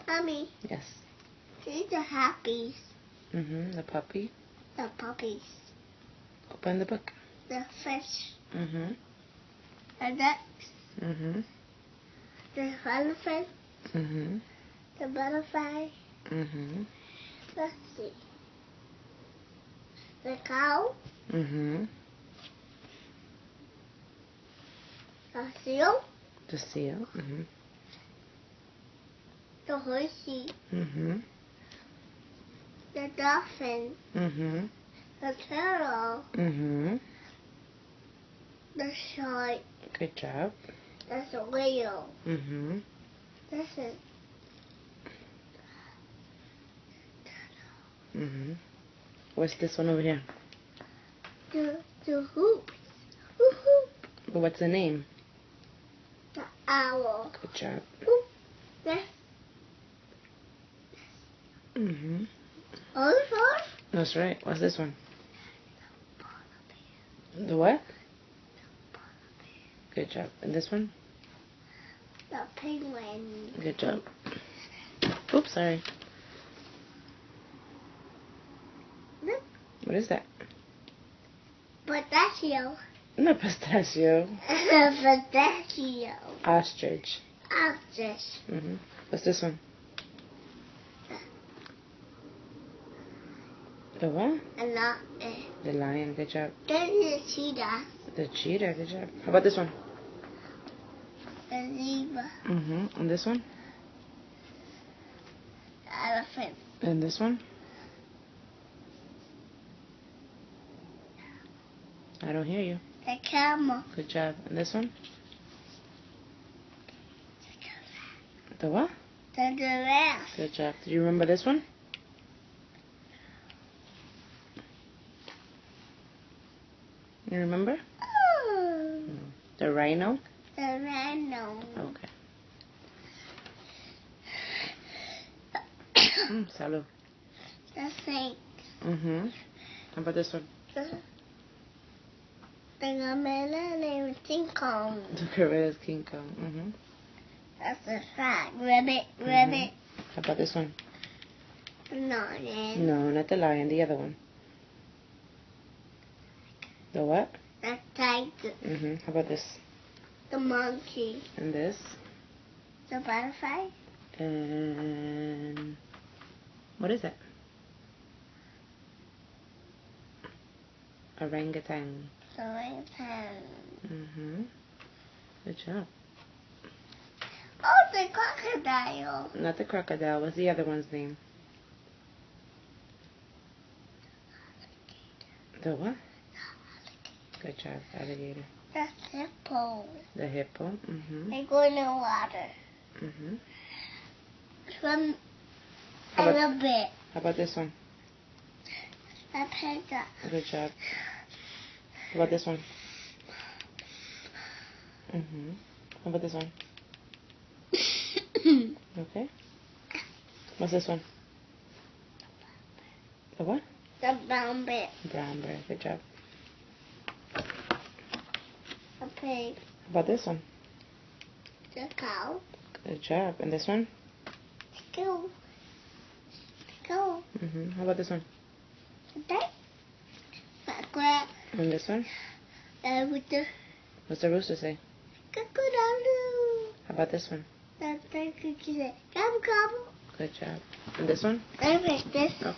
Mommy, Yes. see the happies. The puppy. The puppies. Open the book. The fish. Mm-hmm. The ducks. Mm-hmm. The elephant. Mm-hmm. The butterfly. Mm-hmm. Let's see. The cow. Mm-hmm. The seal. The seal. Mm-hmm. The horsey. Mm-hmm. The dolphin. Mm-hmm. The turtle. Mm-hmm. The shark. Good job. That's a whale. Mm-hmm. This is Mm-hmm. What's this one over here? the hoops. Woo-hoo. But what's the name? The owl. Good job. Whoop. This Mm-hmm. elephant. That's right. What's this one? The what? Good job. And this one? The penguin. Good job. Oops, sorry. Look. What is that? Pistachio. No, pistachio. Pistachio. Ostrich. Ostrich. Mm-hmm. What's this one? The what? And not The lion. Good job. This is cheetah. The cheetah. Good job. How about this one? The zebra. Mm-hmm. And this one? The elephant. And this one? I don't hear you. The camel. Good job. And this one? The what? The giraffe. Good job. Do you remember this one? You remember? Oh. The rhino? The rhino. Okay. Salud. The snake. Mm-hmm. How about this one? The gorilla named King Kong. The gorilla's King Kong. Mm-hmm. That's a frog. Rabbit. Rabbit. How about this one? The lion. No, not the lion. The other one. The what? The tiger. Mm-hmm. How about this? The monkey. And this? The butterfly. And what is that? Orangutan. The orangutan. Mm-hmm. Good job. Oh, the crocodile. Not the crocodile. What's the other one's name? The what? Good job. Alligator. The hippo. The hippo. Mm-hmm. They go in the water. Mm-hmm. Swim How a about, little bit. how about this one? The panda. Good job. How about this one? Mm-hmm. How about this one? Okay. What's this one? The what? The brown bear. Brown bear. Good job. The pig. How about this one? The cow. Good job. And this one? The cow. The cow. Mm-hmm. How about this one? The duck. The crab. And this one? With the What's the rooster say? cock-a-doodle. How about this one? The turkey say gobble gobble. Good job. And this one? I like this. Okay.